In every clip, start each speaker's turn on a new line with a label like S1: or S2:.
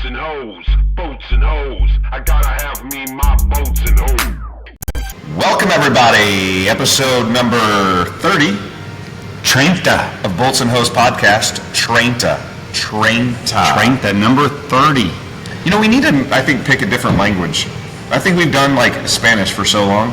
S1: boats and hoes, boats and hoes. I gotta have me my boats and hoes.
S2: Welcome everybody, episode number 30, Treinta of Bolts and Hose Podcast. Treinta, number 30. You know, we need to, I think, pick a different language. I think we've done like Spanish for so long.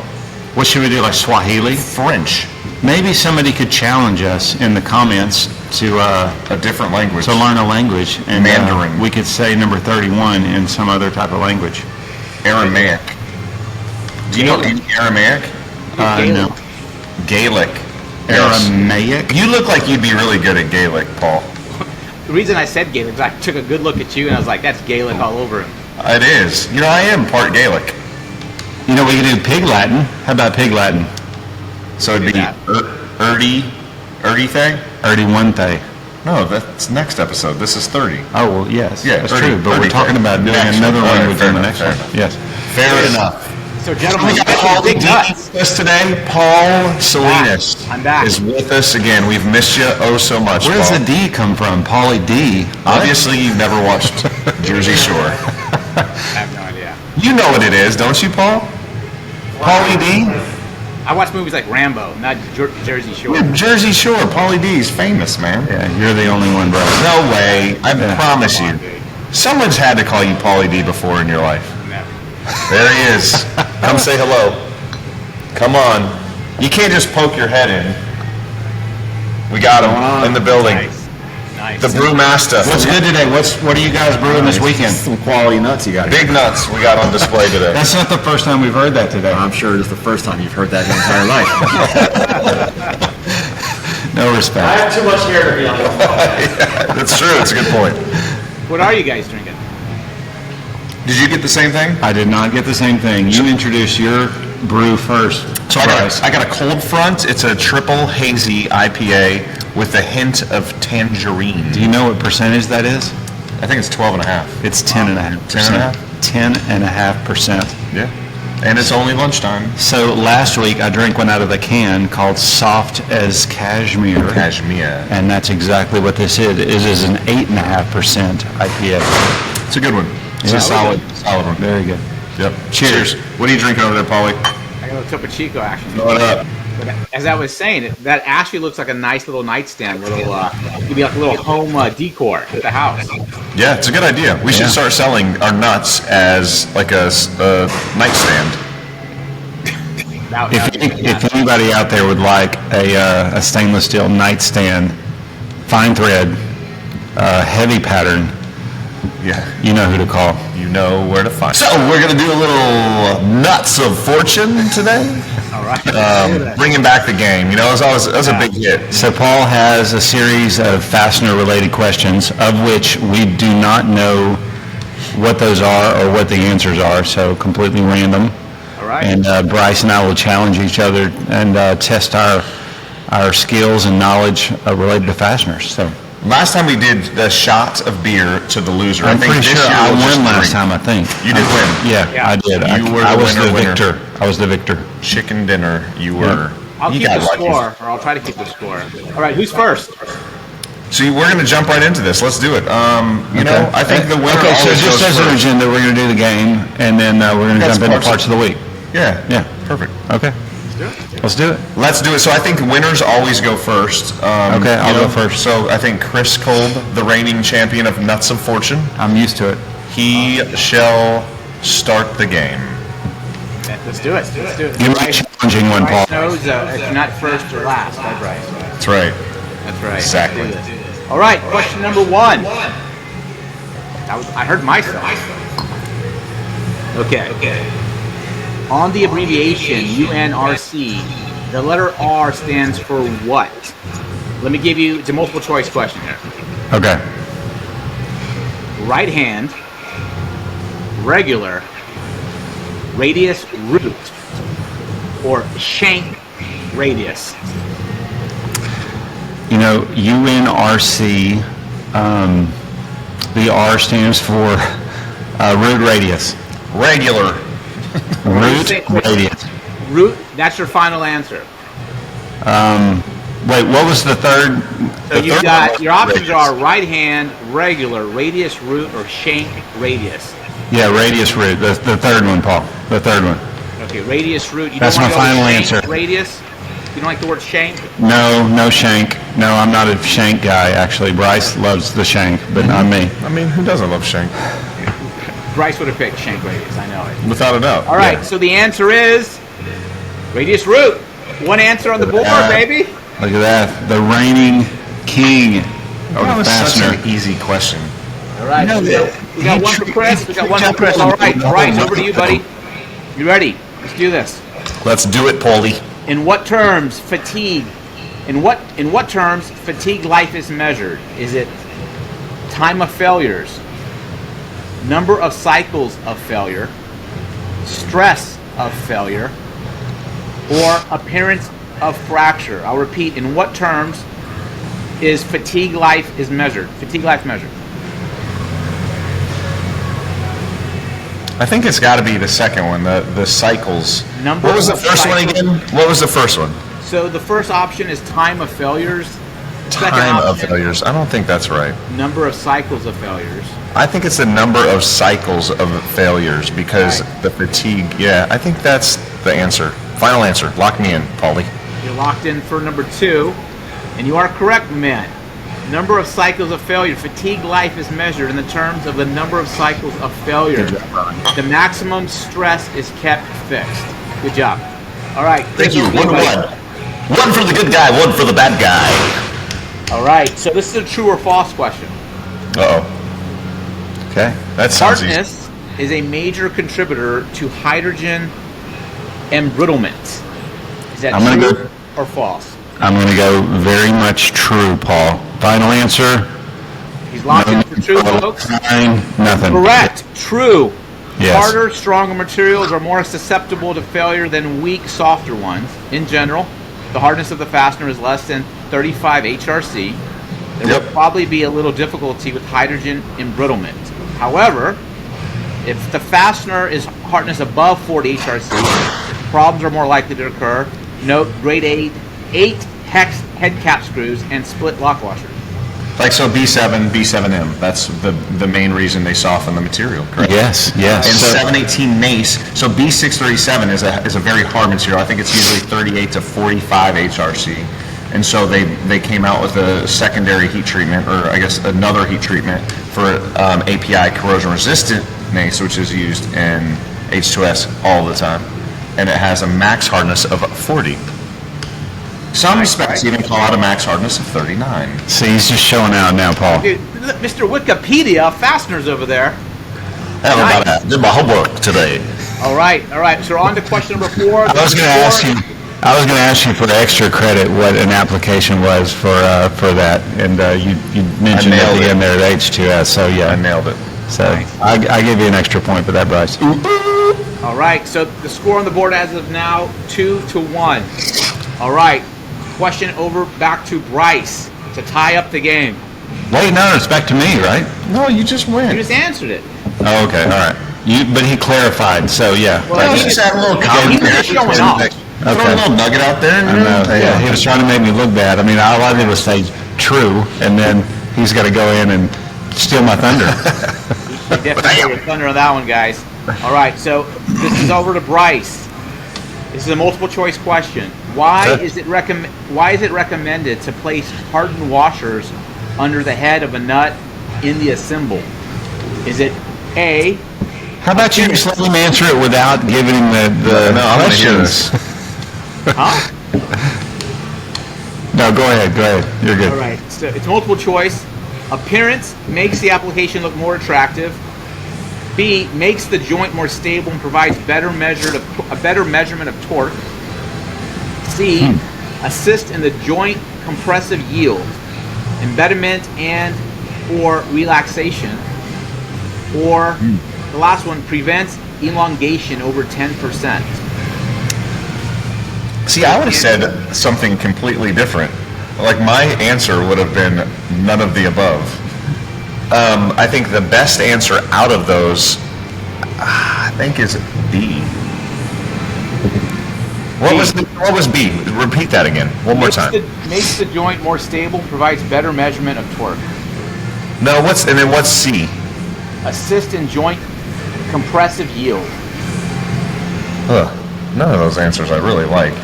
S3: What should we do, like Swahili?
S2: French.
S3: Maybe somebody could challenge us in the comments to
S2: a different language.
S3: To learn a language. And,
S2: Mandarin.
S3: We could say number 31 in some other type of language.
S2: Aramaic. Do you know Aramaic?
S3: No.
S2: Gaelic.
S3: Aramaic?
S2: You look like you'd be really good at Gaelic, Paul.
S4: The reason I said Gaelic is I took a good look at you and I was like, that's Gaelic all over him.
S2: It is. You know, I am part Gaelic.
S3: You know, we could do Pig Latin. How about Pig Latin?
S2: So it'd be Erdy thing?
S3: Erdy one thing.
S2: No, that's next episode. This is 30.
S3: Oh, well, yes.
S2: Yeah,
S3: that's true. But we're talking about doing another language in the next one. Yes.
S2: Fair enough.
S4: So, gentlemen,
S2: we got Paul
S4: big nuts.
S2: with us today. Paul Salinas
S4: I'm back.
S2: is with us again. We've missed you oh so much,
S3: Where does
S2: Paul.
S3: the D come from? Paulie D.
S2: Obviously, you've never watched Jersey Shore.
S4: I have no idea.
S2: You know what it is, don't you, Paul? Paulie D?
S4: I watch movies like Rambo, not Jersey Shore.
S2: Yeah, Jersey Shore. Paulie D is famous, man.
S3: Yeah, you're the only one, bro.
S2: No way. I promise you. Someone's had to call you Paulie D before in your life.
S4: Never.
S2: There he is. Come say hello. Come on. You can't just poke your head in. We got him in the building.
S4: Nice.
S2: The brewmaster.
S3: What's good today? What are you guys brewing this weekend?
S5: Some quality nuts you got here.
S2: Big nuts we got on display today.
S3: That's not the first time we've heard that today.
S5: I'm sure it's the first time you've heard that your entire life.
S3: No respect.
S5: I have too much hair to be on the
S2: Yeah, that's true. It's a good point.
S4: What are you guys drinking?
S2: Did you get the same thing?
S3: I did not get the same thing. You introduced your brew first.
S2: So I got a cold front. It's a triple hazy IPA with a hint of tangerine.
S3: Do you know what percentage that is?
S2: I think it's 12.5.
S3: It's 10.5%. 10.5%.
S2: Yeah. And it's only lunchtime.
S3: So last week I drank one out of the can called Soft as Cashmere.
S2: Cashmere.
S3: And that's exactly what this is. It is an 8.5% IPA.
S2: It's a good one. It's a solid one.
S3: Very good.
S2: Yep. Cheers. What are you drinking over there, Paulie?
S4: I got a Topo Chico, actually.
S2: Throw it up.
S4: But as I was saying, that actually looks like a nice little nightstand, maybe like a little home decor at the house.
S2: Yeah, it's a good idea. We should start selling our nuts as like a nightstand.
S3: If anybody out there would like a stainless steel nightstand, fine thread, heavy pattern, you know who to call.
S2: You know where to find. So we're gonna do a little nuts of fortune today.
S4: All right.
S2: Bringing back the game. You know, that was a big hit.
S3: So Paul has a series of Fastener-related questions, of which we do not know what those are or what the answers are. So completely random.
S4: All right.
S3: And Bryce and I will challenge each other and test our skills and knowledge related to fasteners. So.
S2: Last time we did the shot of beer to the loser.
S3: I'm
S2: I think
S3: pretty
S2: this
S3: sure
S2: year
S3: I
S2: we'll
S3: won
S2: just
S3: last
S2: drink.
S3: time, I think.
S2: You did win.
S3: Yeah, I did.
S2: You were
S3: I
S2: the
S3: was the
S2: winner.
S3: victor. I was the victor.
S2: Chicken dinner, you were.
S4: I'll
S2: You
S4: keep
S2: got
S4: the
S2: lucky.
S4: score, or I'll try to keep the score. All right, who's first?
S2: So we're going to jump right into this. Let's do it. You know, I think the winner
S3: Okay, so
S2: always
S3: just
S2: goes
S3: as an
S2: first.
S3: agenda, we're going to do the game, and then we're going to
S2: That's
S3: jump into
S2: parts
S3: parts of the week.
S2: Yeah.
S3: Yeah.
S2: Perfect.
S3: Okay. Let's do it.
S2: Let's do it. So I think winners always go first.
S3: Okay, I'll go first.
S2: So I think Chris Kolb, the reigning champion of Nuts of Fortune,
S3: I'm used to it.
S2: he shall start the game.
S4: Let's do it. Let's do it.
S3: Give me a challenging one, Paul.
S4: Bryce knows it's not first or last, right, Bryce?
S2: That's right.
S4: That's right.
S2: Exactly.
S4: Let's do this. All right, question number one. I heard myself. Okay. On the abbreviation UNRC, the letter R stands for what? Let me give you, it's a multiple choice question here.
S3: Okay.
S4: Right hand, regular, radius root, or shank radius.
S3: You know, UNRC, the R stands for root radius.
S2: Regular.
S3: Root radius.
S4: Root, that's your final answer.
S3: Wait, what was the third?
S4: So you've got, your options are right hand, regular, radius, root, or shank, radius.
S3: Yeah, radius root. The third one, Paul. The third one.
S4: Okay, radius, root. You
S3: That's
S4: don't
S3: my
S4: want to go with
S3: final
S4: shank,
S3: answer.
S4: Radius? You don't like the word shank?
S3: No shank. No, I'm not a shank guy, actually. Bryce loves the shank, but not me.
S2: I mean, who doesn't love shank?
S4: Bryce would have picked shank radius, I know it.
S2: Without a doubt.
S4: All right, so the answer is radius, root. One answer on the board, baby.
S3: Look at that. The reigning king of
S2: That
S3: the
S2: was such
S3: fastener.
S2: an easy question.
S4: All right,
S3: No,
S4: we got one for Chris. We got one for Chris. All right, Bryce, over to you, buddy. You ready? Let's do this.
S2: Let's do it, Paulie.
S4: In what terms fatigue life is measured? Is it time of failures, number of cycles of failure, stress of failure, or appearance of fracture? I'll repeat, in what terms is fatigue life measured?
S2: I think it's got to be the second one, the cycles.
S4: Number
S2: What was the
S4: of
S2: first one
S4: cycles.
S2: again? What was the first one?
S4: So the first option is time of failures. Second
S2: Time of
S4: option,
S2: failures. I don't think that's right.
S4: number of cycles of failures.
S2: I think it's the number of cycles of failures because
S4: Right.
S2: the fatigue. Yeah, I think that's the answer. Final answer. Lock me in, Paulie.
S4: You're locked in for number 2, and you are correct, man. Number of cycles of failure. Fatigue life is measured in the terms of the number of cycles of failure. The maximum stress is kept fixed. Good job. All right.
S2: Thank you.
S4: Chris,
S2: 1-1. One for the good guy, one for the bad guy.
S4: All right. So this is a true or false question.
S2: Uh-oh. Okay. That sounds easy.
S4: Hardness is a major contributor to hydrogen embrittlement. Is that
S3: I'm gonna
S4: true
S3: go-
S4: or false?
S3: I'm going to go very much true, Paul. Final answer?
S4: He's locked in for true, folks.
S3: Nothing.
S4: Correct. True.
S3: Yes.
S4: Harder, stronger materials are more susceptible to failure than weak, softer ones. In general, the hardness of the fastener is less than 35 HRC. There
S2: Yep.
S4: will probably be a little difficulty with hydrogen embrittlement. However, if the fastener is hardness above 40 HRC, problems are more likely to occur. Note grade 8 hex head cap screws and split lock washers.
S2: Like so B7, B7M. That's the main reason they soften the material, correct?
S3: Yes, yes.
S2: And
S3: So-
S2: 718 mace. So B637 is a very hard material. I think it's usually 38 to 45 HRC. And so they came out with a secondary heat treatment, or I guess another heat treatment for API corrosion resistant mace, which is used in H2S all the time. And it has a max hardness of 40. Some specs even call out a max hardness of 39.
S3: See, he's just showing out now, Paul.
S4: Dude, Mr. Wikipedia, fasteners over there.
S2: I did my homework today.
S4: All right. So we're on to question number 4.
S3: I was going to ask you for extra credit what an application was for that, and you mentioned at
S2: nailed
S3: the
S2: it.
S3: end there at H2S. So
S2: I
S3: yeah,
S2: nailed it.
S3: so I give you an extra point for that, Bryce.
S4: All right. So the score on the board as of now, 2-1. All right. Question over back to Bryce to tie up the game.
S3: Wait, no, it's back to me, right?
S2: No, you just
S4: You
S2: win.
S4: just answered it.
S3: Oh, okay, all right. But he clarified, so yeah.
S4: Well,
S2: He just had a little
S4: he was just showing off.
S2: Throw a little nugget out there.
S3: I know. Yeah, he was trying to make me look bad. I mean, all I did was say true, and then he's got to go in and steal my thunder.
S4: You definitely got your thunder on that one, guys. All right. So this is over to Bryce. This is a multiple choice question. Why is it recommended to place hardened washers under the head of a nut in the assemble? Is it A?
S3: How about you just let him answer it without giving him the
S2: No, I'm gonna hear
S3: questions?
S4: Huh?
S3: No, go ahead. You're good.
S4: All right. So it's multiple choice. Appearance makes the application look more attractive. B, makes the joint more stable and provides a better measurement of torque. C, assist in the joint compressive yield, embedment and or relaxation. Or the last one, prevents elongation over 10%.
S2: See, I would have said something completely different. Like my answer would have been none of the above. I think the best answer out of those, I think, is B. What was B? Repeat that again, one more time.
S4: Makes the joint more stable, provides better measurement of torque.
S2: No, what's C?
S4: Assist in joint compressive yield.
S2: Ugh, none of those answers I really like.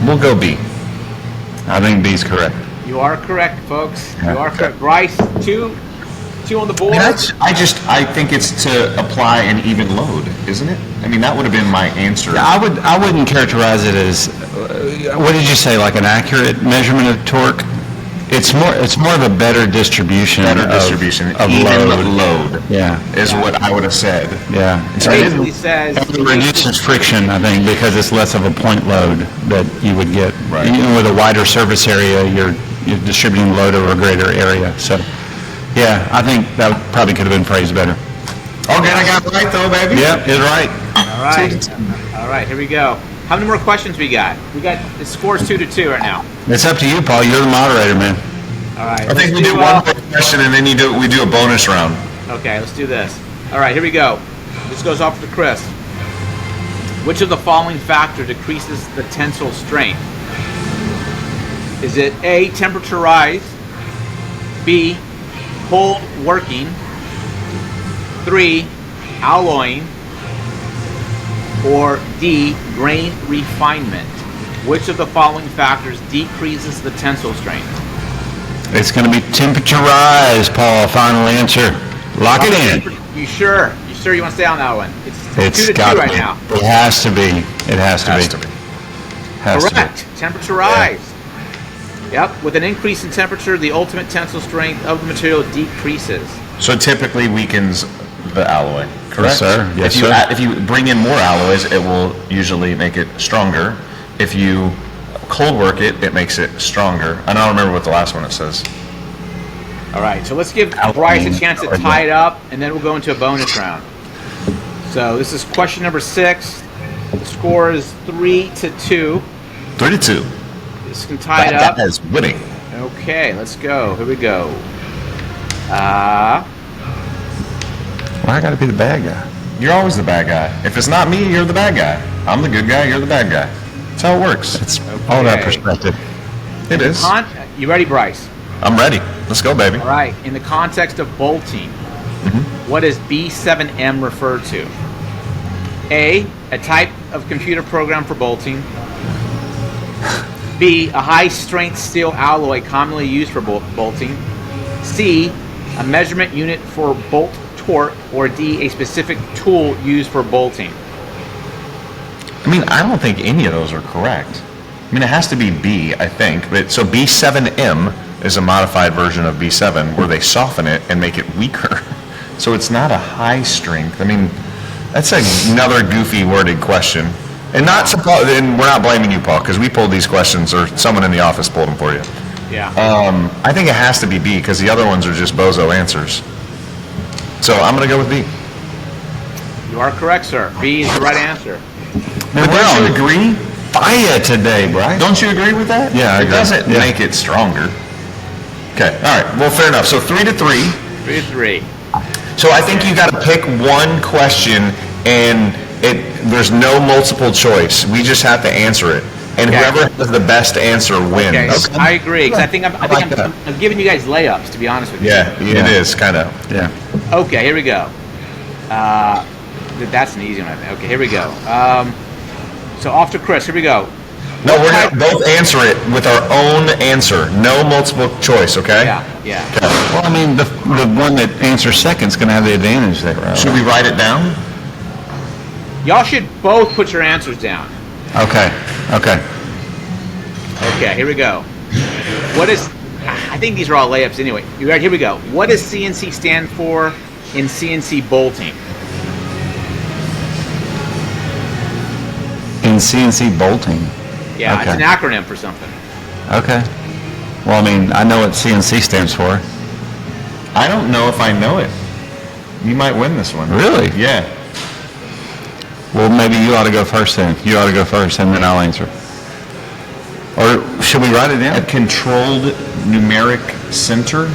S2: We'll go B.
S3: I think B's correct.
S4: You are correct, folks. You are correct. Bryce, two on the board.
S2: I think it's to apply an even load, isn't it? I mean, that would have been my answer.
S3: I wouldn't characterize it as, what did you say, like an accurate measurement of torque? It's more of a better distribution.
S2: Better distribution,
S3: of
S2: even
S3: load.
S2: Yeah, is what I would have said.
S3: Yeah.
S4: It basically says
S3: It reduces friction, I think, because it's less of a point load that you would get.
S2: Right.
S3: With a wider surface area, you're distributing load over a greater area. So, yeah, I think that probably could have been phrased better.
S2: Okay, I got it right though, baby.
S3: Yep, it's right.
S4: All right, here we go. How many more questions we got? The score's 2-2 right now.
S3: It's up to you, Paul. You're the moderator, man.
S4: All right.
S2: I think we do one more question and then we do a bonus round.
S4: Okay, let's do this. All right, here we go. This goes off to Kris. Which of the following factor decreases the tensile strength? Is it A, temperature rise, B, cold working, 3, alloying, or D, grain refinement? Which of the following factors decreases the tensile strength?
S3: It's going to be temperature rise, Paul. Final answer. Lock it in.
S4: You sure? You sure you want to stay on that one? It's 2-2
S3: got
S4: right now.
S3: It has to be. It has to be. Has to be.
S4: Correct. Temperature rise. Yep. With an increase in temperature, the ultimate tensile strength of the material decreases.
S2: So it typically weakens the alloy, correct?
S3: Yes, sir. Yes, sir.
S2: If you bring in more alloys, it will usually make it stronger. If you cold work it, it makes it stronger. I don't remember what the last one it says.
S4: All right. So let's give Bryce a chance to tie it up, and then we'll go into a bonus round. So this is question number 6. The score is 3-2.
S2: 3-2.
S4: This can tie it up.
S2: That is winning.
S4: Okay, let's go. Here we go.
S3: Well, I got to be the bad guy.
S2: You're always the bad guy. If it's not me, you're the bad guy. I'm the good guy, you're the bad guy. That's how it works.
S3: It's all that perspective.
S2: It is.
S4: You ready, Bryce?
S2: I'm ready. Let's go, baby.
S4: All right. In the context of bolting, what does B7M refer to? A type of computer program for bolting. B, a high-strength steel alloy commonly used for bolting. C, a measurement unit for bolt torque. Or D, a specific tool used for bolting.
S2: I mean, I don't think any of those are correct. I mean, it has to be B, I think. But so B7M is a modified version of B7 where they soften it and make it weaker. So it's not a high strength. I mean, that's another goofy worded question. And and we're not blaming you, Paul, because we pulled these questions, or someone in the office pulled them for you.
S4: Yeah.
S2: I think it has to be B, because the other ones are just bozo answers. So I'm going to go with B.
S4: You are correct, sir. B is the right answer.
S2: But don't you agree?
S3: Fire today, Bryce.
S2: Don't you agree with that?
S3: Yeah, I agree.
S2: It doesn't make it stronger. Okay, all right. Well, fair enough. So 3-3.
S4: 3-3.
S2: So I think you got to pick one question, and there's no multiple choice. We just have to answer it, and whoever has the best answer wins.
S4: Okay. I agree. Because I think I'm giving you guys layups, to be honest with you.
S2: Yeah, it is kind of.
S3: Yeah.
S4: Okay, here we go. That's an easy one, I think. Okay, here we go. So off to Kris. Here we go.
S2: No, we're going to both answer it with our own answer. No multiple choice, okay?
S4: Yeah.
S2: Okay.
S3: Well, I mean, the one that answers second is going to have the advantage there, right?
S2: Should we write it down?
S4: Y'all should both put your answers down.
S3: Okay.
S4: Okay, here we go. I think these are all layups anyway. You ready? Here we go. What does CNC stand for in CNC bolting?
S3: In CNC bolting.
S4: Yeah,
S3: Okay.
S4: It's an acronym for something.
S3: Okay. Well, I mean, I know what CNC stands for.
S2: I don't know if I know it. You might win this one.
S3: Really?
S2: Yeah.
S3: Well, maybe you ought to go first then. You ought to go first, and then I'll answer. Or should we write it down?
S2: A controlled numeric center?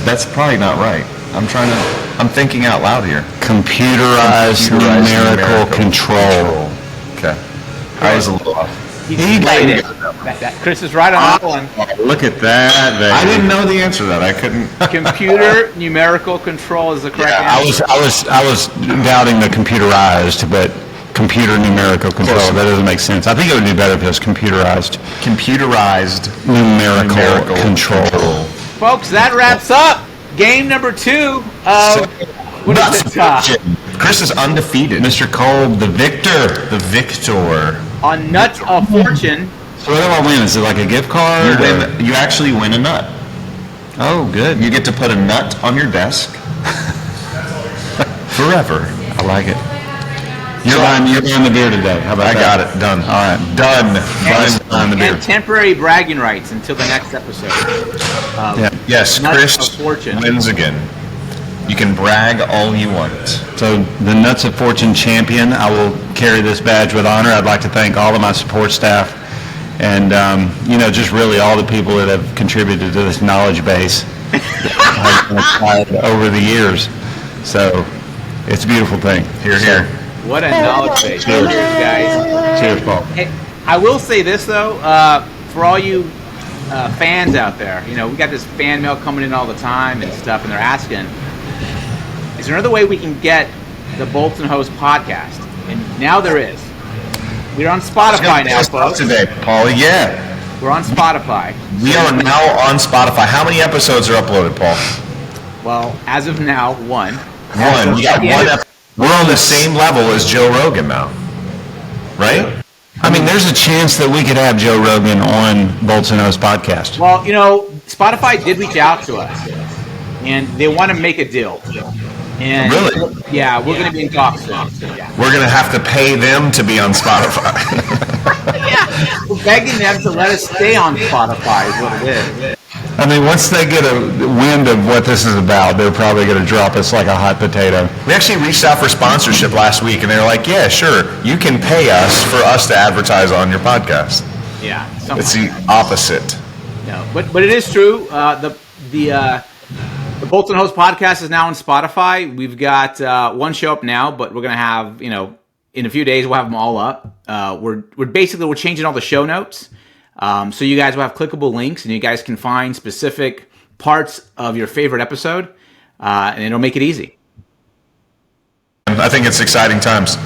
S2: That's probably not right. I'm thinking out loud here.
S3: Computerized numerical control.
S2: Okay. I was a little off.
S4: He's right it. Chris is right on that one.
S3: Look at that.
S2: I didn't know the answer to that. I couldn't.
S4: Computer numerical control is the correct answer.
S3: I was doubting the computerized, but computer numerical control, that doesn't make sense. I think it would be better if it was computerized.
S2: Computerized
S3: Numerical control.
S4: Folks, that wraps up game number 2 of what is it?
S2: Chris is undefeated.
S3: Mr. Kolb, the victor.
S2: The victor.
S4: On Nuts of Fortune.
S3: So what do I win? Is it like a gift card?
S2: You actually win a nut.
S3: Oh, good.
S2: You get to put a nut on your desk forever.
S3: I like it. You're buying the beer today. How about
S2: I
S3: that?
S2: got it. Done.
S3: All right.
S2: Done.
S3: Buying the beer.
S4: And temporary bragging rights until the next episode.
S3: Yeah.
S2: Yes,
S4: Nuts
S2: Chris
S4: of Fortune.
S2: wins again. You can brag all you want.
S3: So the Nuts of Fortune champion, I will carry this badge with honor. I'd like to thank all of my support staff and, just really all the people that have contributed to this knowledge base over the years. So it's a beautiful thing. Here.
S4: What a knowledge base. Cheers, guys.
S3: Cheers, Paul.
S4: Hey, I will say this, though, for all you fans out there, we got this fan mail coming in all the time and stuff, and they're asking, is there another way we can get the Bolts and Hose podcast? And now there is. We're on Spotify now, folks.
S2: Today, Paulie. Yeah.
S4: We're on Spotify.
S2: We are now on Spotify. How many episodes are uploaded, Paul?
S4: Well, as of now, one.
S2: One. We got one episode. We're on the same level as Joe Rogan now. Right?
S3: I mean, there's a chance that we could have Joe Rogan on Bolts and Hose podcast.
S4: Well, Spotify did reach out to us, and they want to make a deal. And
S2: Really?
S4: Yeah, we're going to be in talks soon. Yeah.
S2: We're going to have to pay them to be on Spotify.
S4: Yeah, we're begging them to let us stay on Spotify is what it is.
S3: I mean, once they get a wind of what this is about, they're probably going to drop us like a hot potato.
S2: We actually reached out for sponsorship last week, and they were like, yeah, sure, you can pay us for us to advertise on your podcast.
S4: Yeah,
S2: It's the opposite.
S4: no, but it is true. The Bolts and Hose podcast is now on Spotify. We've got one show up now, but we're gonna have in a few days we'll have them all up. We're changing all the show notes, so you guys will have clickable links, and you guys can find specific parts of your favorite episode, and it'll make it easy.
S2: I think it's exciting times.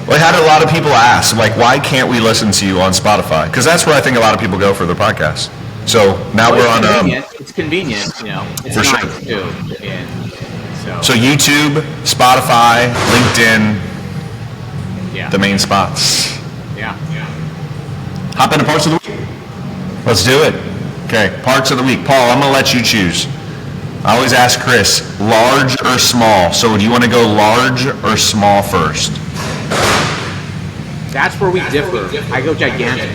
S2: We had a lot of people ask, like, why can't we listen to you on Spotify? Because that's where I think a lot of people go for their podcasts. So now we're on.
S4: It's convenient, It's
S2: For
S4: nice
S2: sure.
S4: too. And
S2: So YouTube, Spotify, LinkedIn,
S4: yeah,
S2: the main spots.
S4: yeah.
S2: Hop into parts of the week.
S3: Let's do it.
S2: Okay, parts of the week. Paul, I'm gonna let you choose. I always ask Chris, large or small. So do you want to go large or small first?
S4: That's where we differ. I go gigantic.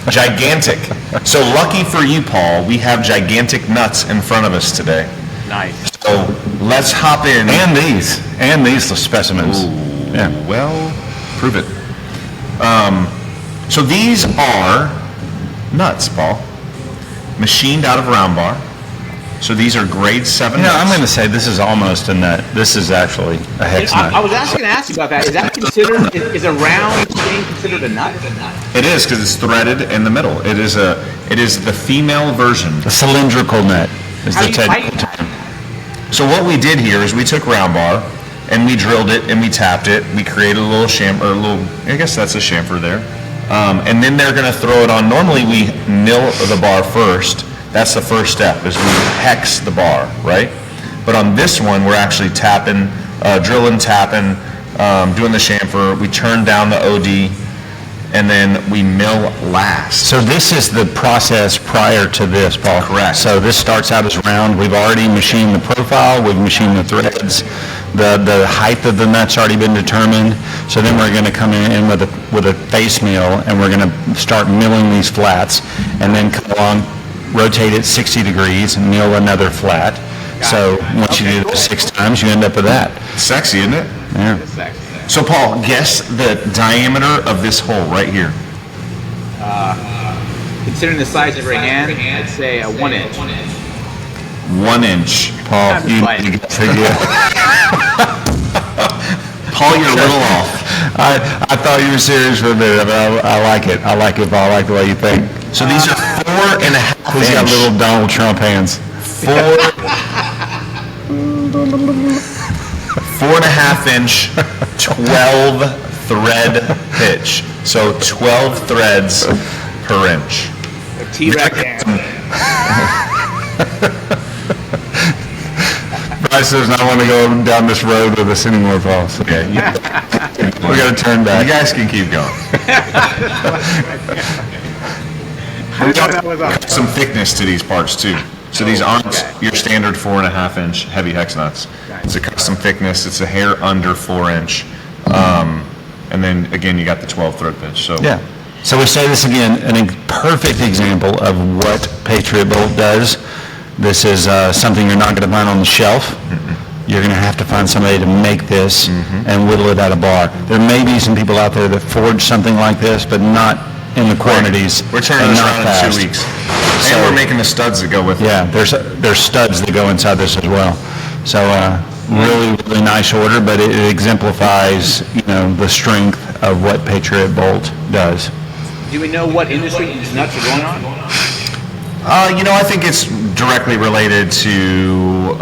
S2: Gigantic. So lucky for you, Paul, we have gigantic nuts in front of us today.
S4: Nice.
S2: So let's hop in.
S3: And these specimens.
S2: Ooh,
S3: Yeah.
S2: well, prove it. So these are nuts, Paul. Machined out of Round Bar. So these are grade 7 nuts.
S3: I'm going to say this is almost a nut. This is actually a hex nut.
S4: I was going to ask you about that. Is that considered? Is a round thing considered a nut?
S2: It is, because it's threaded in the middle. It is the female version.
S3: A cylindrical nut is
S4: How
S3: the
S4: do you fight
S3: technical term.
S4: that?
S2: So what we did here is we took Round Bar and we drilled it and we tapped it. We created a little I guess that's a chamfer there. And then they're going to throw it on. Normally we mill the bar first. That's the first step, is we hex the bar, right? But on this one, we're actually tapping, drilling, tapping, doing the chamfer. We turn down the OD, and then we mill last.
S3: So this is the process prior to this, Paul.
S2: Correct.
S3: So this starts out as round. We've already machined the profile. We've machined the threads. The height of the nut's already been determined. So then we're going to come in with a face mill, and we're going to start milling these flats, and then come along, rotate it 60 degrees, and mill another flat. So once you do this 6 times, you end up with that.
S2: Sexy, isn't it?
S3: Yeah.
S4: It's sexy.
S2: So Paul, guess the diameter of this hole right here.
S4: Considering the size of your hand, I'd say a 1 inch.
S2: 1 inch.
S3: Paul,
S4: I'm
S3: you
S4: playing.
S3: get to
S2: Paul, you're a little off.
S3: I thought you were serious for a minute, but I like it. I like it, Paul. I like the way you think.
S2: So these are 4.5
S3: He's got
S2: inch.
S3: little Donald Trump hands.
S2: 4.5 inch, 12 thread pitch. So 12 threads per inch.
S4: T-Rex hand.
S3: Bryce does not want to go down this road with us anymore, Paul. So
S2: Okay,
S3: we got to turn back.
S2: you guys can keep going.
S4: I thought that was up.
S2: Some thickness to these parts too. So these aren't your standard 4.5 inch heavy hex nuts. It's a custom thickness. It's a hair under 4 inch. And then again, you got the 12 thread pitch. So
S3: Yeah. So we say this again, perfect example of what Patriot Bolt does. This is something you're not going to find on the shelf. You're going to have to find somebody to make this and whittle it at a bar. There may be some people out there that forge something like this, but not in the quantities.
S2: we're turning
S3: and
S2: this
S3: not
S2: around
S3: fast.
S2: in 2 weeks.
S3: So-
S2: And we're making the studs that go with it.
S3: Yeah, there's studs that go inside this as well. So really, really nice order, but it exemplifies, the strength of what Patriot Bolt does.
S4: Do we know what industry these nuts are going on?
S2: I think it's directly related to,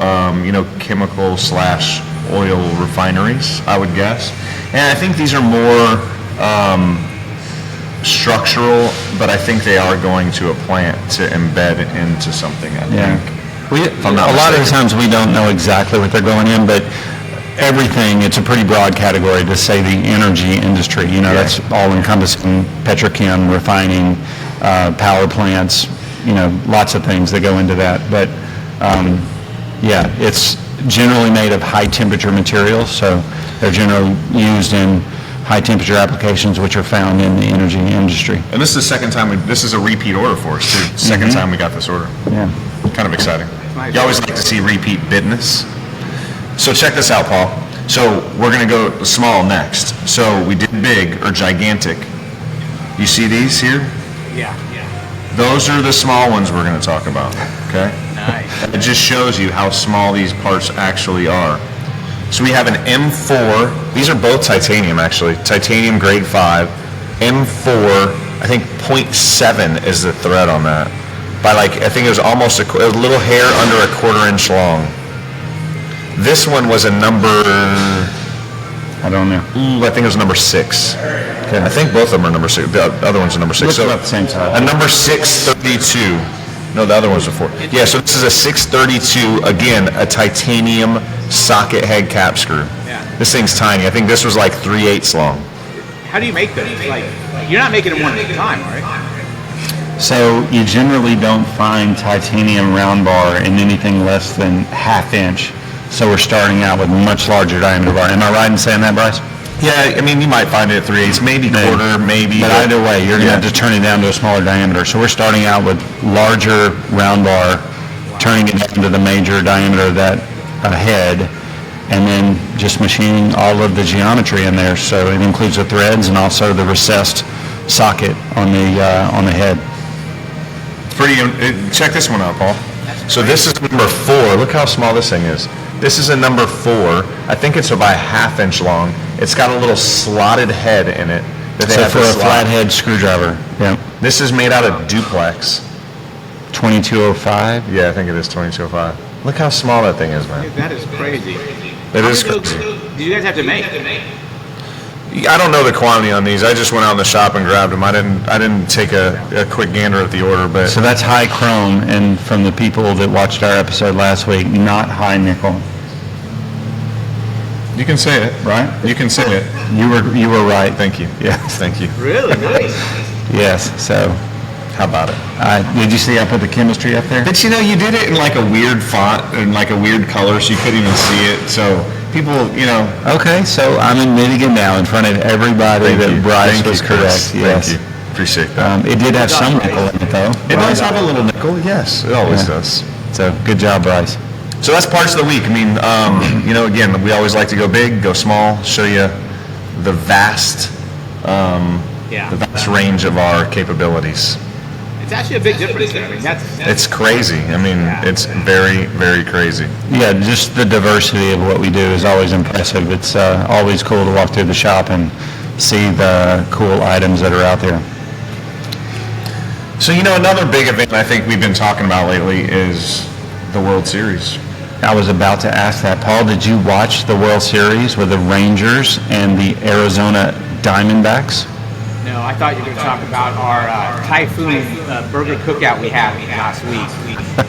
S2: chemical/oil refineries, I would guess. And I think these are more structural, but I think they are going to a plant to embed into something, I think.
S3: A
S2: I'm not
S3: lot of the
S2: mistaken.
S3: times we don't know exactly what they're going in, but everything, it's a pretty broad category to say the energy industry. That's all encompassing petrochem, refining, power plants, lots of things that go into that. But it's generally made of high temperature materials, so they're generally used in high temperature applications which are found in the energy industry.
S2: And this is the second time, this is a repeat order for us too. Second time we got this order.
S3: Yeah.
S2: Kind of exciting.
S4: nice.
S2: You always like to see repeat business. So check this out, Paul. So we're going to go small next. So we did big or gigantic. You see these here?
S4: Yeah.
S2: Those are the small ones we're going to talk about, okay?
S4: Nice.
S2: It just shows you how small these parts actually are. So we have an M4. These are both titanium, actually. Titanium grade 5. M4, I think 0.7 is the thread on that. By I think it was almost a little hair under a 1/4 inch long. This one was a number,
S3: I don't know.
S2: I think it was number 6. Okay. I think both of them are number 6. The other one's a number 6.
S3: Looks about the same size.
S2: A number 632. No, the other one's a 4. Yeah, so this is a 632, again, a titanium socket head cap screw.
S4: Yeah.
S2: This thing's tiny. I think this was like 3/8 long.
S4: How do you make those? You're not making them one at a time, right?
S3: So you generally don't find titanium round bar in anything less than 1/2 inch. So we're starting out with much larger diameter bar. Am I right in saying that, Bryce?
S2: Yeah, I mean, you might find it at 3/8, maybe quarter, maybe.
S3: But either way, you're going to have to turn it down to a smaller diameter. So we're starting out with larger round bar, turning it down to the major diameter of that head, and then just machining all of the geometry in there. So it includes the threads and also the recessed socket on the head.
S2: Check this one out, Paul. So this is number 4. Look how small this thing is. This is a number 4. I think it's about 1/2 inch long. It's got a little slotted head in it. That they
S3: So
S2: have
S3: for
S2: to
S3: a
S2: slot.
S3: flathead screwdriver, yeah,
S2: This is made out of duplex.
S3: 2205.
S2: Yeah, I think it is 2205. Look how small that thing is, man.
S4: That is crazy.
S2: It
S4: How
S2: is
S4: many of those
S2: crazy.
S4: do you guys have to make?
S2: I don't know the quantity on these. I just went out in the shop and grabbed them. I didn't take a quick gander at the order, but
S3: So that's high chrome, and from the people that watched our episode last week, not high nickel,
S2: you can say it,
S3: right?
S2: You can say it.
S3: You were right.
S2: Thank you.
S3: Yes.
S2: Thank you.
S4: Really? Nice.
S3: Yes. So,
S2: How about it?
S3: did you see I put the chemistry up there?
S2: But you did it in like a weird font and like a weird color, so you couldn't even see it. So people,
S3: Okay, so I'm admitting it now in front of everybody
S2: thank
S3: that
S2: you.
S3: Bryce
S2: Thank
S3: was
S2: you, Chris.
S3: correct. Yes.
S2: Thank you. Appreciate that.
S3: It did have some nickel in it, though.
S2: It does have a little nickel. Yes, it always
S3: Yeah.
S2: does.
S3: So, good job, Bryce.
S2: So that's parts of the week. I mean, again, we always like to go big, go small, show you the vast
S4: Yeah.
S2: range of our capabilities.
S4: It's actually a big difference there. I mean,
S2: It's crazy. I mean, it's very, very crazy.
S3: Yeah, just the diversity of what we do is always impressive. It's always cool to walk through the shop and see the cool items that are out there.
S2: So, another big event I think we've been talking about lately is the World Series.
S3: I was about to ask that. Paul, did you watch the World Series with the Rangers and the Arizona Diamondbacks?
S4: No, I thought you were going to talk about our Typhoon burger cookout we had last week.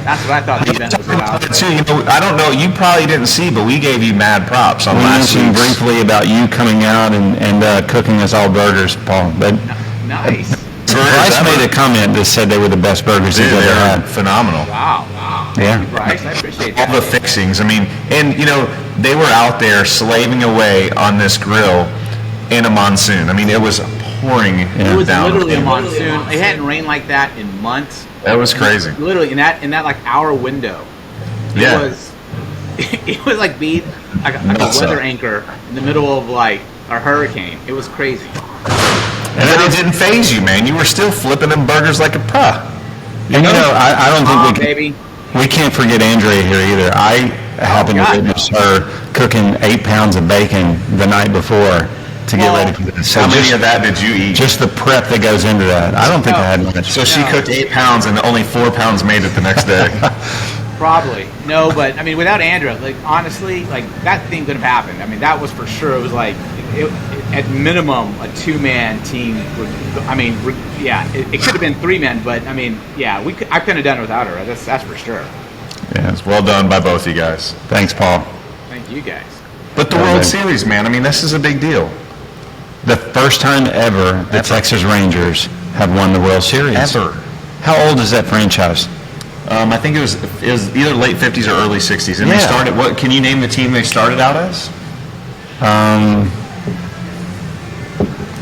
S4: That's what I thought the event was about.
S2: I don't know, you probably didn't see, but we gave you mad props on
S3: We
S2: last
S3: mentioned
S2: week's.
S3: briefly about you coming out and cooking us all burgers, Paul. But
S4: Nice.
S3: Bryce made a comment that said they were the best burgers he's
S2: Dude,
S3: ever
S2: they're
S3: had.
S2: phenomenal.
S4: Wow.
S3: Yeah.
S4: Bryce, I appreciate
S2: All
S4: that.
S2: the fixings. I mean, and they were out there slaving away on this grill in a monsoon. I mean, it was pouring
S4: It was
S2: down.
S4: literally a monsoon. It hadn't rained like that in months.
S2: That was crazy.
S4: Literally in that like hour window. It
S2: Yeah.
S4: was it was like being like a
S2: Nuts
S4: weather
S2: up.
S4: anchor in the middle of like a hurricane. It was crazy.
S2: And then it didn't phase you, man. You were still flipping them burgers like a pro.
S3: And I don't think
S4: Baby.
S3: we can't forget Andrea here either. I happened to
S4: God,
S3: witness her cooking 8 pounds of bacon the night before to get ready for this. So
S2: How many
S3: just,
S2: of that did you eat?
S3: just the prep that goes into that. I don't think I had much.
S2: So she
S4: No.
S2: cooked 8 pounds and only 4 pounds made it the next day.
S4: Probably. No, but I mean without Andrea, like honestly, like that thing could have happened. I mean that was for sure. It was like at minimum a 2-man team would, it could have been 3 men, but I mean, yeah, I couldn't have done it without her. That's for sure.
S3: Yeah.
S2: Well done by both you guys.
S3: Thanks, Paul.
S4: Thank you guys.
S2: But the
S3: Yeah,
S2: World
S3: man.
S2: Series, man, I mean, this is a big deal.
S3: The first time ever the Texas Rangers have won the World Series.
S2: Ever.
S3: How old is that franchise?
S2: I think it was either late 50s or early 60s. And they
S3: Yeah.
S2: started, can you name the team they started out as?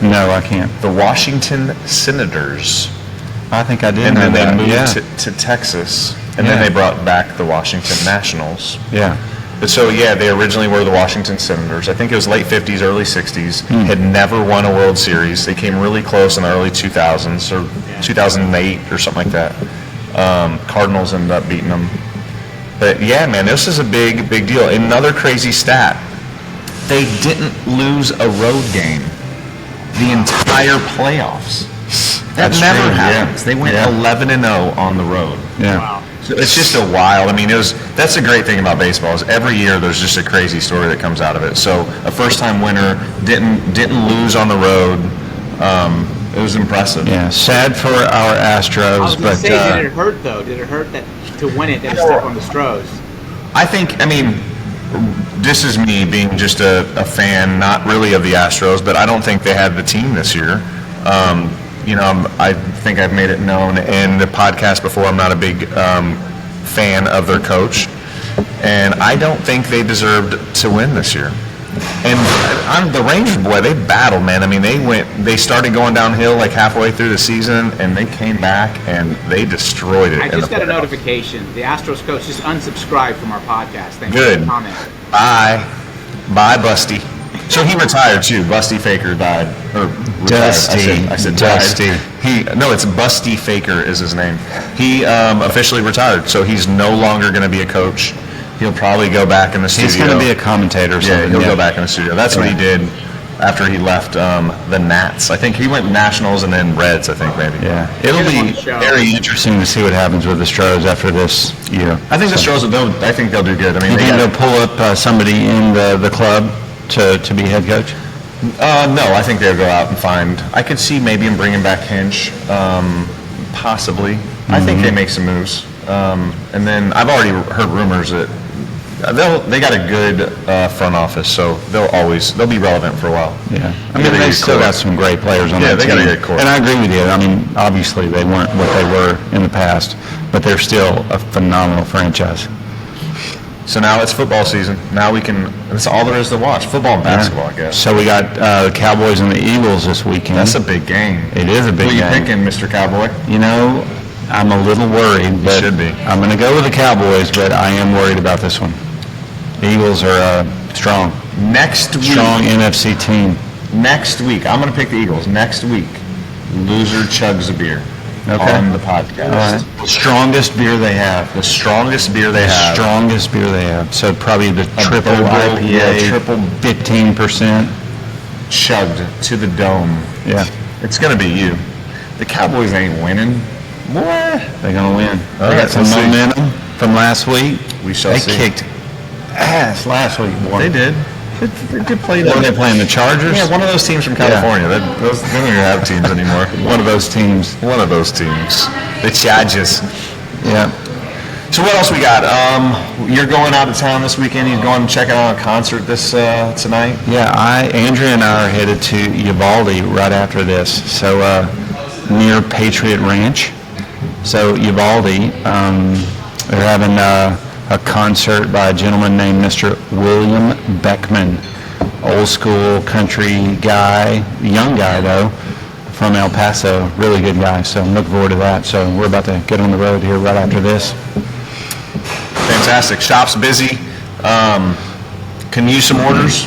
S3: No, I can't.
S2: The Washington Senators.
S3: I think I did
S2: And
S3: know
S2: then they
S3: that.
S2: moved
S3: Yeah.
S2: to Texas. And then
S3: Yeah.
S2: they brought back the Washington Nationals.
S3: Yeah.
S2: But so, yeah, they originally were the Washington Senators. I think it was late 50s, early 60s. Had never won a World Series. They came really close in the early 2000s, or 2008 or something like that. Cardinals ended up beating them. But, yeah, man, this is a big, big deal. Another crazy stat. They didn't lose a road game the entire playoffs. That
S3: That's
S2: never
S3: true, yeah.
S2: happens. They went
S3: Yeah.
S2: 11-0 on the road.
S3: Yeah.
S4: Wow.
S2: So it's just a wild. I mean, that's the great thing about baseball is every year there's just a crazy story that comes out of it. So a first-time winner didn't lose on the road. It was impressive.
S3: Yeah. Sad for our
S4: I was
S3: Astros,
S4: going to
S3: but
S4: say, did it hurt though? Did it hurt that to win it that step on the Stros?
S2: I think. I mean, this is me being just a fan, not really of the Astros, but I don't think they had the team this year. I think I've made it known in the podcast before. I'm not a big fan of their coach, and I don't think they deserved to win this year. And the Rangers, boy, they battled, man. I mean, they started going downhill like halfway through the season, and they came back and they destroyed it.
S4: I
S2: in
S4: just
S2: the
S4: got a
S2: playoffs.
S4: notification. The Astros coach just unsubscribed from our podcast. Thank you
S2: Good.
S4: for the comment.
S2: Bye, Busty. So he retired too. Busty Faker died. Or retired.
S3: Dusty.
S2: I said
S3: Dusty.
S2: died. No, it's Busty Faker is his name. He officially retired, so he's no longer going to be a coach. He'll probably go back in the studio.
S3: he's going to be a commentator or
S2: Yeah,
S3: something.
S2: he'll go back in the studio. That's what he did after he left the Nats. I think he went Nationals and then Reds, I think, maybe.
S3: Yeah. It'll
S4: Get him on
S3: be
S4: the show.
S3: very interesting to see what happens with the Stros after this year.
S2: I think the Stros, I think they'll do good. I mean,
S3: You
S2: they
S3: think
S2: got,
S3: they'll pull up somebody in the club to be head coach?
S2: no, I think they'll go out and find. I could see maybe him bringing back Hinch, possibly. I think they make some moves, and then I've already heard rumors that they got a good front office, so they'll be relevant for a while.
S3: Yeah. I
S2: Yeah,
S3: mean,
S2: they
S3: they
S2: get
S3: still
S2: core.
S3: got some great players on
S2: Yeah,
S3: that
S2: they
S3: team.
S2: got a good core.
S3: And I agree with you. I mean, obviously they weren't what they were in the past, but they're still a phenomenal franchise.
S2: So now it's football season. Now that's all there is to watch. Football and basketball, I guess.
S3: So we got the Cowboys and the Eagles this weekend.
S2: That's a big game.
S3: It is a big
S2: Who you
S3: game.
S2: picking, Mr. Cowboy?
S3: You know, I'm a little worried, but
S2: should be.
S3: I'm going to go with the Cowboys, but I am worried about this one. The Eagles are strong NFC team.
S2: Next week, I'm going to pick the Eagles. Next week, loser chugs a beer. on the podcast.
S3: All right. Strongest beer they have.
S2: The strongest beer they have.
S3: Strongest beer they have. So probably the triple
S2: Bobo,
S3: IPA,
S2: yeah, triple
S3: 15%.
S2: chugged to the dome.
S3: Yeah,
S2: It's going to be you. The Cowboys ain't winning. What?
S3: they're gonna win.
S2: All
S3: They
S2: right,
S3: got some
S2: we'll see.
S3: momentum from last week.
S2: We shall
S3: They
S2: see.
S3: kicked ass last week, boy.
S2: They did. They did play
S3: What
S2: them.
S3: are they playing? The Chargers?
S2: Yeah, one of those teams from California. They don't even have teams anymore.
S3: One of those teams.
S2: One of those teams. The Chargers.
S3: Yeah.
S2: So what else we got? You're going out of town this weekend. You're going checking out a concert this tonight.
S3: Yeah, Andrea and I are headed to Uvalde right after this. So near Patriot Ranch. So Uvalde, they're having a concert by a gentleman named Mr. William Beckman, old school country guy, young guy though, from El Paso, really good guy. So I'm looking forward to that. So we're about to get on the road here right after this.
S2: Fantastic. Shop's busy. Can use some orders.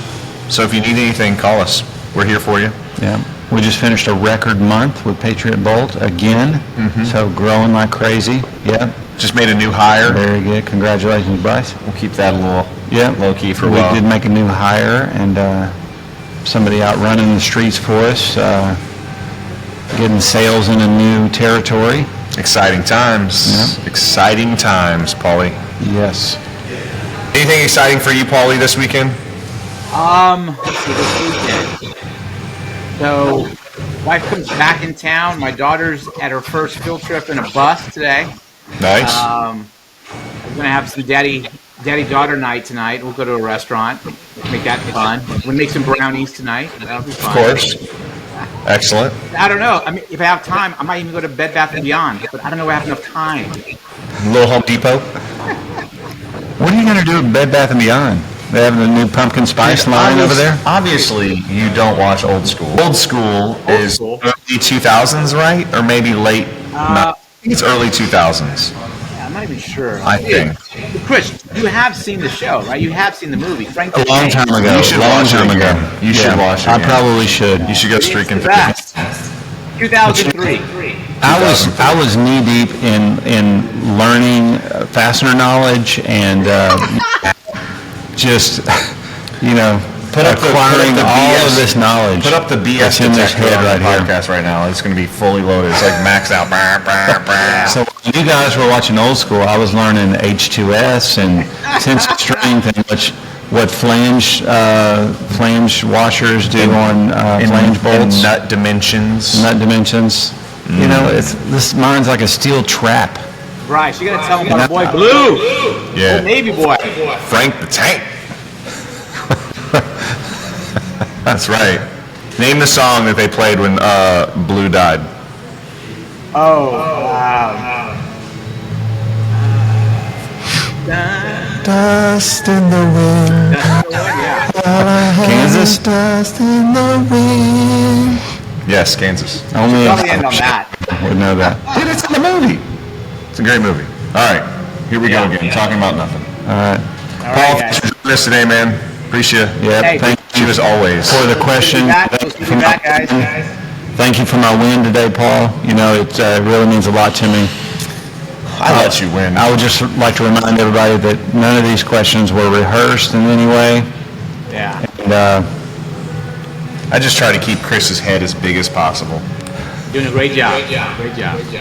S2: So if you need anything, call us. We're here for you.
S3: Yeah, we just finished a record month with Patriot Bolt again, so growing like crazy. Yeah,
S2: Just made a new hire.
S3: very good. Congratulations, Bryce.
S2: We'll keep that a little
S3: Yeah,
S2: low key for a
S3: we
S2: while.
S3: did make a new hire, and somebody out running the streets for us, getting sales in a new territory.
S2: Exciting times.
S3: Yeah.
S2: Exciting times, Paulie.
S3: Yes.
S2: Anything exciting for you, Paulie, this weekend?
S4: Let's see, this weekend. So, wife comes back in town. My daughter's at her first field trip in a bus today.
S2: Nice.
S4: We're gonna have some daddy-daughter night tonight. We'll go to a restaurant, make that fun. We'll make some brownies tonight. That'll be fun.
S2: Of course. Excellent.
S4: I don't know. I mean, if I have time, I might even go to Bed Bath & Beyond. But I don't know if I have enough time.
S2: Little Home Depot.
S3: What are you going to do at Bed Bath & Beyond? They have a new pumpkin spice line over there?
S2: Obviously, you don't watch Old School. Old School is
S4: School.
S2: early 2000s, right? Or maybe late? No, I think it's early 2000s.
S4: Yeah, I'm not even sure.
S2: I think.
S4: Chris, you have seen the show, right? You have seen the movie. Frank
S3: A long time ago.
S2: You should
S3: long
S2: watch it
S3: time
S2: again.
S3: ago.
S2: You should watch it
S3: I
S2: again.
S3: probably should.
S2: You should go streaking
S4: It's
S2: through
S4: the
S2: it.
S4: best. 2003.
S3: I was knee deep in learning Fastener knowledge and just acquiring all of this knowledge.
S2: Put up the BS
S3: that's in this
S2: detector
S3: head
S2: on
S3: right
S2: the
S3: here.
S2: podcast right now. It's going to be fully loaded. It's like maxed out.
S3: So when you guys were watching Old School, I was learning H2S and tensile strength and what flange washers do on flange bolts.
S2: And nut dimensions.
S3: Nut dimensions. You know, this mine's like a steel trap.
S4: Bryce, you gotta tell him about Boy Blue.
S2: Yeah.
S4: Old Navy boy.
S2: Frank the Tank. That's right. Name the song that they played when Blue died.
S4: Oh, wow.
S3: Dust in the wind.
S4: Yeah.
S3: Kansas?
S5: Dust in the wind.
S2: Yes, Kansas.
S3: Only
S4: Probably end on that.
S3: would know that.
S2: Dude, it's in the movie. It's a great movie. All right, here we go again, talking about nothing.
S3: All right.
S4: All
S2: Paul,
S4: right,
S2: thanks
S4: guys.
S2: for joining us today, man. Appreciate it.
S3: Yeah,
S4: Hey.
S3: thank
S2: You as always.
S3: you for the question.
S4: We'll see you back, guys.
S3: Thank you for my win today, Paul. You know, it really means a lot to me.
S2: I let you win.
S3: I would just like to remind everybody that none of these questions were rehearsed in any way.
S4: Yeah.
S3: And
S2: I just try to keep Chris's head as big as possible.
S4: Doing a great job. Great job.
S3: there's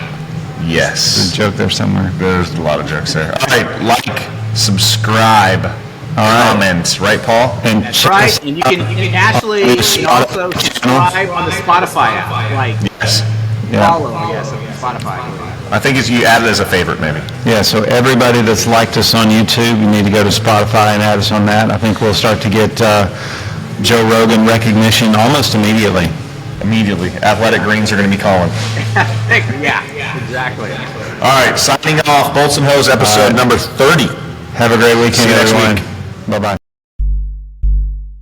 S2: Yes.
S3: a joke there somewhere.
S2: There's a lot of jokes there. All right, like, subscribe, comment, right, Paul?
S3: And
S4: That's
S3: check
S4: right.
S3: us
S4: And you
S3: out
S4: can actually
S3: on the
S4: also
S3: Spotify
S4: subscribe on the Spotify app. Like,
S2: Yes.
S3: Yeah.
S4: follow, yes, on Spotify.
S2: I think you add it as a favorite, maybe.
S3: Yeah, so everybody that's liked us on YouTube, you need to go to Spotify and add us on that. I think we'll start to get Joe Rogan recognition almost immediately.
S2: Immediately. Athletic Greens are going to be calling.
S4: Yeah, exactly.
S2: All right, signing off. Bolts and Hose episode number 30.
S3: Have a great weekend,
S2: See you next
S3: everyone.
S2: week.
S3: Bye-bye.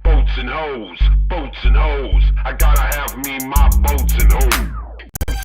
S1: Boats and hoes, boats and hoes. I gotta have me my boats and hoes.